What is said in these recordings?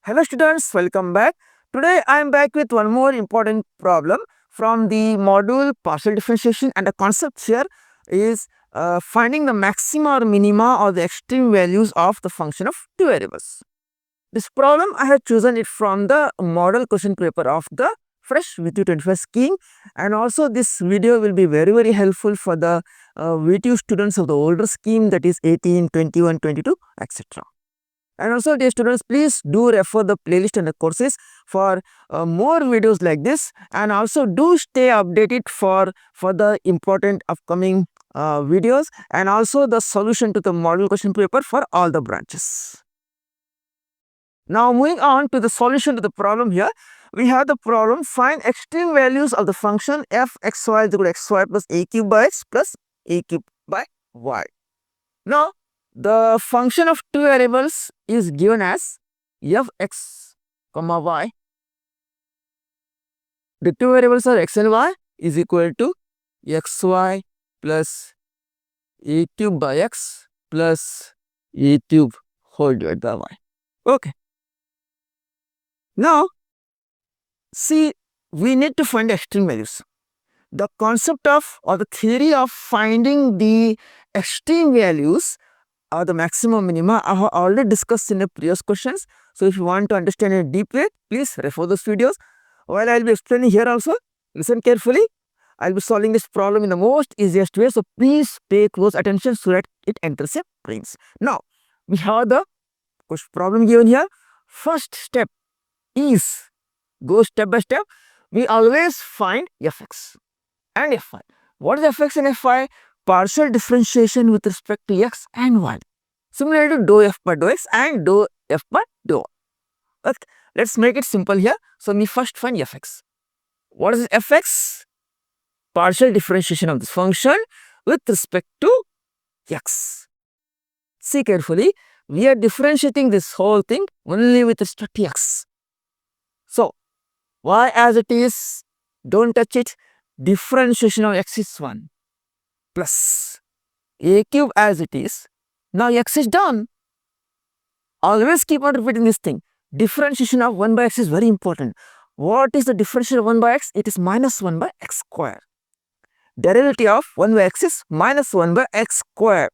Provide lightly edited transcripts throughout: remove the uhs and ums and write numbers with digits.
Hello students, welcome back. Today I am back with one more important problem from the module partial differentiation, and the concept here is finding the maxima or minima or the extreme values of the function of two variables. This problem I have chosen it from the model question paper of the fresh VTU 25 scheme, and also this video will be very helpful for the VTU students of the older scheme, that is 18, 21, 22 etc. And also dear students, please do refer the playlist and the courses for more videos like this, and also do stay updated for the important upcoming videos, and also the solution to the model question paper for all the branches. Now moving on to the solution to the problem here, we have the problem: find extreme values of the function f x y is equal to xy plus a cube by x plus a cube by y. Now the function of two variables is given as f x comma y. The two variables are x and y is equal to xy plus a cube by x plus a cube whole divided by y. Okay. Now see, we need to find the extreme values. The concept of, or the theory of finding the extreme values or the maximum minima I have already discussed in the previous questions. So if you want to understand in a deep way, please refer those videos. While I will be explaining here also, listen carefully. I will be solving this problem in the most easiest way. So please pay close attention so that it enters your brains. Now we have the problem given here. First step is, go step by step. We always find fx and fy. What is fx and fy? Partial differentiation with respect to x and y. Similar to dou f by dou x and dou f by dou y. Okay, let's make it simple here. So we first find fx. What is fx? Partial differentiation of this function with respect to x. See carefully, we are differentiating this whole thing only with respect to x. So y as it is, don't touch it. Differentiation of x is 1 plus a cube as it is. Now x is done. Always keep on repeating this thing. Differentiation of 1 by x is very important. What is the differentiation of 1 by x? It is minus 1 by x square. Derivative of 1 by x is minus 1 by x square.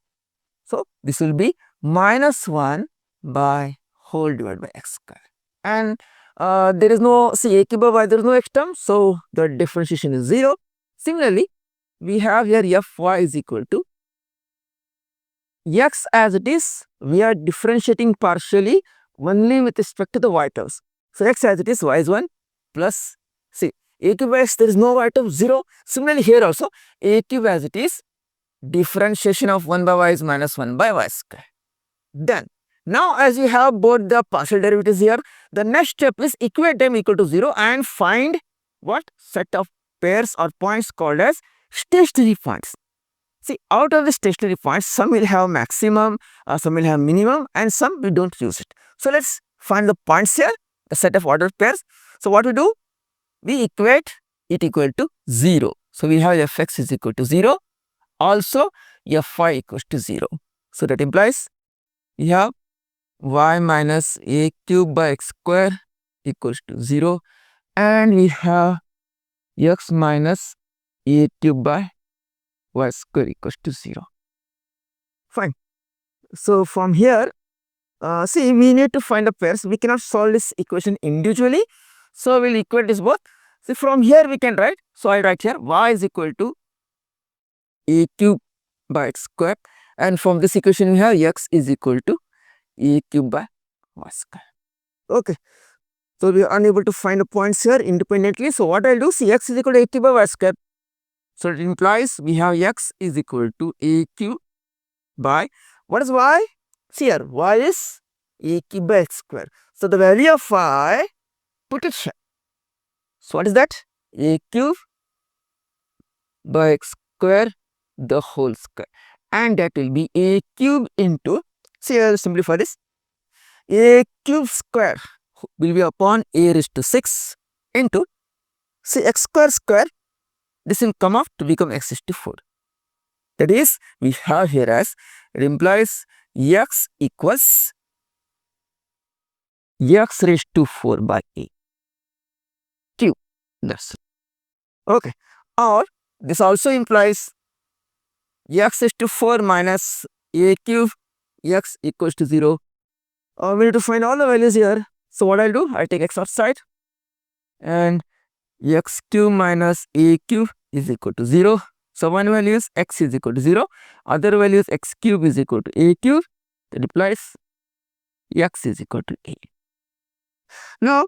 So this will be minus 1 by whole divided by x square. And there is no, see, a cube by y, there is no x term, so the differentiation is 0. Similarly, we have here fy is equal to x as it is. We are differentiating partially only with respect to the y terms. So x as it is, y is 1 plus, see, a cube by x, there is no y term, 0. Similarly here also, a cube as it is, differentiation of 1 by y is minus 1 by y square. Done. Now as we have both the partial derivatives here, the next step is equate them equal to 0 and find what? Set of pairs or points called as stationary points. See, out of the stationary points, some will have maximum, some will have minimum, and some we don't use it. So let's find the points here, the set of ordered pairs. So what we do? We equate it equal to 0. So we have fx is equal to 0. Also fy equals to 0. So that implies we have y minus a cube by x square equals to 0, and we have x minus a cube by y square equals to 0. Fine. So from here, see, we need to find the pairs. We cannot solve this equation individually, so we'll equate this both. See, from here we can write, so I write here y is equal to a cube by x square, and from this equation we have x is equal to a cube by y square. Okay, so we are unable to find the points here independently. So what I'll do, see, x is equal to a cube by y square. So it implies we have x is equal to a cube by, what is y? See here, y is a cube by x square. So the value of y, put it here. So what is that? A cube by x square the whole square, and that will be a cube into, see, I'll simplify this, a cube square will be upon a raised to 6 into, see, x square square, this will come up to become x raised to 4. That is, we have here as, it implies x equals x raised to 4 by a cube. That's it. Okay. Or this also implies x raised to 4 minus a cube, x equals to 0. We need to find all the values here. So what I'll do, I take x outside and x cube minus a cube is equal to 0. So one value is x is equal to 0, other value is x cube is equal to a cube. That implies x is equal to a. Now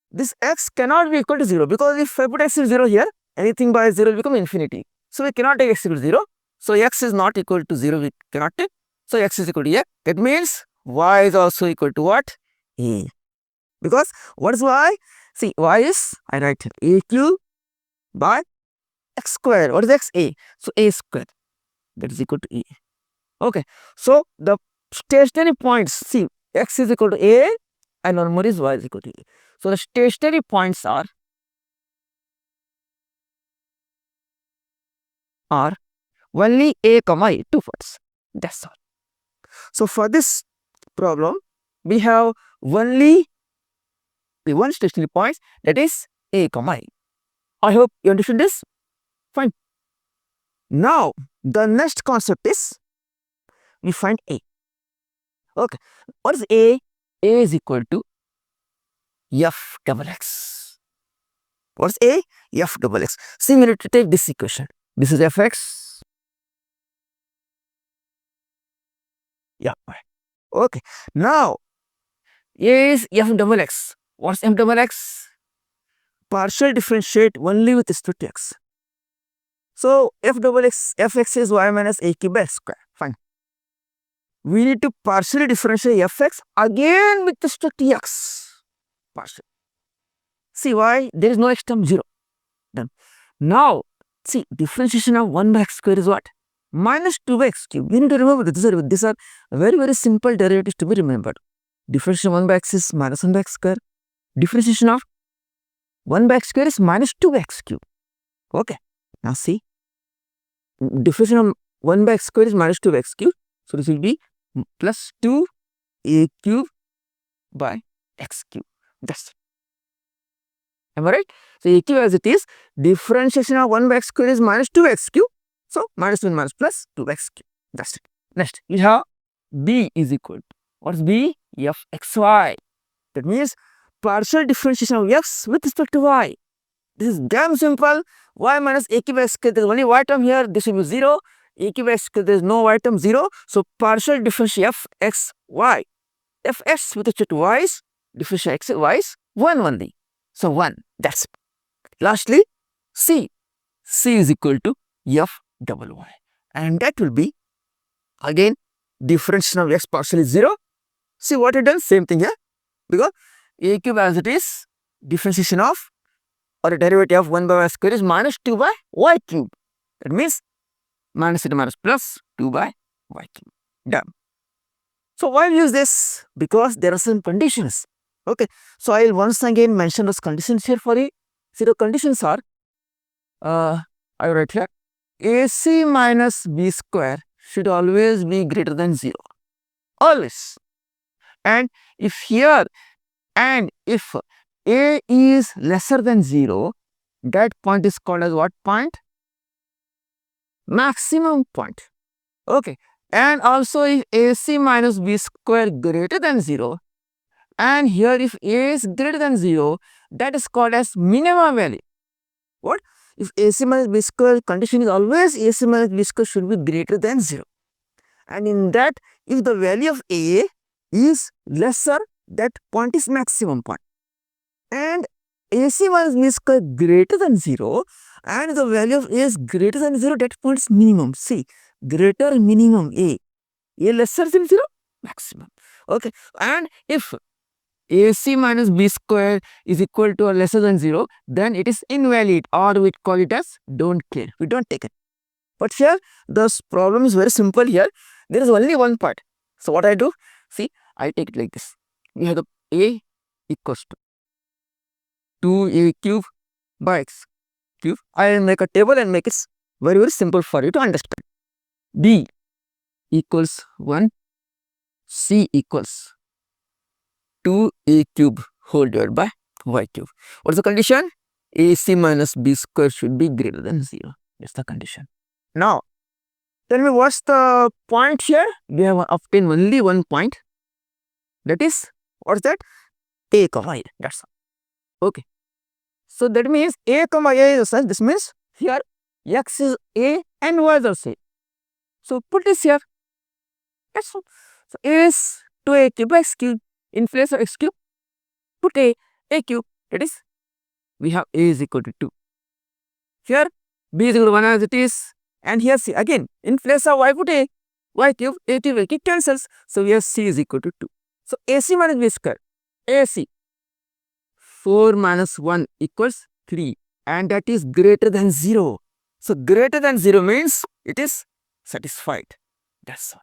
this x cannot be equal to 0 because if I put x is 0 here, anything by 0 will become infinity. So we cannot take x equal to 0. So x is not equal to 0, we cannot take. So x is equal to a. That means y is also equal to what? A. Because what is y? See, y is, I write here, a cube by x square. What is x? A. So a square, that is equal to a. Okay. So the stationary points, see, x is equal to a and one more is y is equal to a. So the stationary points are only a comma a, two parts. That's all. So for this problem, we have only the one stationary point, that is a comma a. I hope you understood this. Fine. Now the next concept is we find a. Okay. What is a? A is equal to f double x. What is a? F double x. See, we need to take this equation. This is fx. Yeah. Okay. Now a is f double x. What's f double x? Partial differentiate only with respect to x. So f double x, fx is y minus a cube by x square. Fine. We need to partially differentiate fx again with respect to x. Partial. See why? There is no x term 0. Done. Now, see, differentiation of 1 by x square is what? Minus 2 by x cube. We need to remember that these are very, very simple derivatives to be remembered. Differentiation of 1 by x is minus 1 by x square. Differentiation of 1 by x square is minus 2 by x cube. Okay. Now see, differentiation of 1 by x square is minus 2 by x cube. So this will be plus 2 a cube by x cube. That's it. Am I right? So a cube as it is, differentiation of 1 by x square is minus 2 x cube. So minus 1 minus plus 2 x cube. That's it. Next, we have b is equal to, what is b? F xy. That means partial differentiation of x with respect to y. This is damn simple. Y minus a cube by x square, there is only y term here, this will be 0. A cube by x square, there is no y term, 0. So partial differentiation f x y. F x with respect to y is differentiation x y is 1 only. So 1, that's it. Lastly, c. C is equal to f double y. And that will be, again, differentiation of x partially 0. See what it done? Same thing here. Because a cube as it is, differentiation of or a derivative of 1 by y square is minus 2 by y cube. That means minus into minus plus 2 by y cube. Done. So why we use this? Because there are some conditions. Okay. So I will once again mention those conditions here for you. See, the conditions are, I write here, AC minus b square should always be greater than 0. Always. And if here, and if a is lesser than 0, that point is called as what point? Maximum point. Okay. And also if AC minus b square greater than 0, and here if a is greater than 0, that is called as minimum value. What? If AC minus b square condition is always AC minus b square should be greater than 0. And in that, if the value of a is lesser, that point is maximum point. And AC minus b square greater than 0, and the value of a is greater than 0, that point is minimum. See, greater minimum a lesser than 0, maximum. Okay. And if AC minus b square is equal to or lesser than 0, then it is invalid, or we call it as don't care. We don't take it. But here, the problem is very simple here. There is only one part. So what I do? See, I take it like this. We have the a equals to 2a cube by x cube. I will make a table and make it very, very simple for you to understand. B equals 1, C equals 2 a cube whole divided by y cube. What's the condition? AC minus b square should be greater than 0. That's the condition. Now, tell me what's the point here? We have obtained only one point. That is, what's that? A comma a. That's all. Okay. So that means a comma a is such. This means here x is a and y is also a. So put this here. That's all. So a is 2a cube by x cube. In place of x cube, put a cube. That is, we have a is equal to 2. Here b is equal to 1 as it is. And here c again. In place of y, put a cube cancels. So we have c is equal to 2. So AC minus b square. AC 4 minus 1 equals 3. And that is greater than 0. So greater than 0 means it is satisfied. That's all.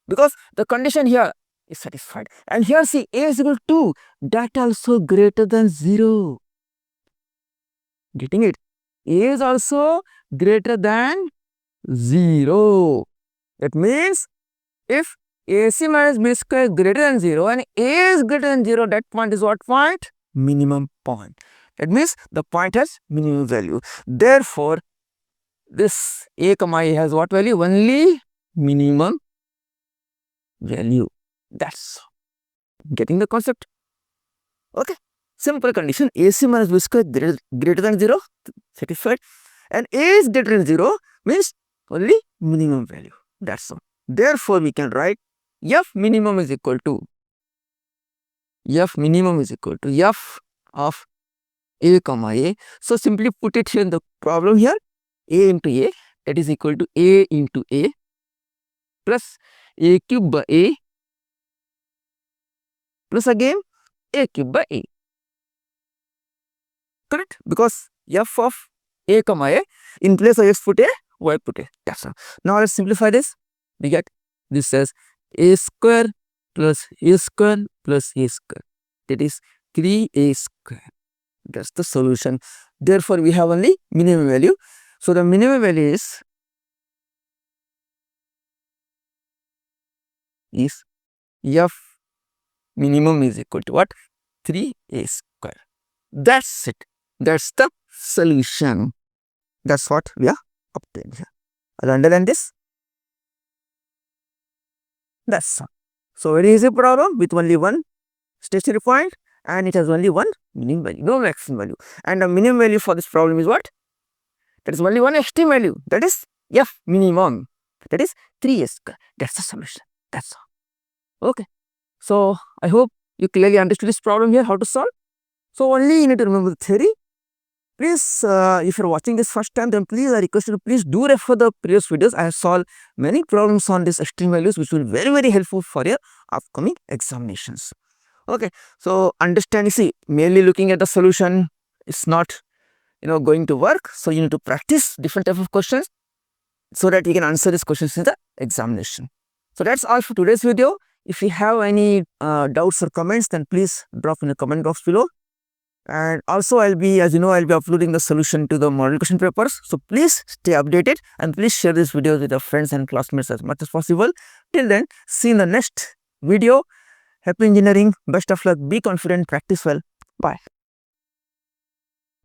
Because the condition here is satisfied. And here see a is equal to 2. That also greater than 0. Getting it? A is also greater than 0. That means if AC minus b square is greater than 0 and a is greater than 0, that point is what point? Minimum point. That means the point has minimum value. Therefore, this a comma a has what value? Only minimum value. That's getting the concept. Okay. Simple condition. AC minus b square greater than 0, satisfied. And a is greater than 0 means only minimum value. That's all. Therefore, we can write f minimum is equal to f of a comma a. So simply put it here in the problem here, a into a, that is equal to a into a plus a cube by a plus again a cube by a. Correct? Because f of a comma a, in place of x put a, y put a. That's all. Now let's simplify this. We get this as a square plus a square plus a square. That is 3a square. That's the solution. Therefore, we have only minimum value. So the minimum value is f minimum is equal to what? 3a square. That's it. That's the solution. That's what we are obtained here. I'll underline this. That's all. So very easy problem with only one stationary point and it has only one minimum value, no maximum value. And the minimum value for this problem is what? That is only one extreme value. That is f minimum. That is 3a square. That's the solution. That's all. Okay. So I hope you clearly understood this problem here, how to solve. So only you need to remember the theory. Please, if you are watching this first time, then please I request you to please do refer the previous videos. I have solved many problems on these extreme values which will be very helpful for your upcoming examinations. Okay, so understand, you see, merely looking at the solution is not going to work. So you need to practice different type of questions so that you can answer these questions in the examination. So that's all for today's video. If you have any doubts or comments, then please drop in the comment box below. And also I'll be, as you know, I'll be uploading the solution to the model question papers. So please stay updated and please share this video with your friends and classmates as much as possible. Till then, see you in the next video. Happy engineering, best of luck, be confident, practice well. Bye.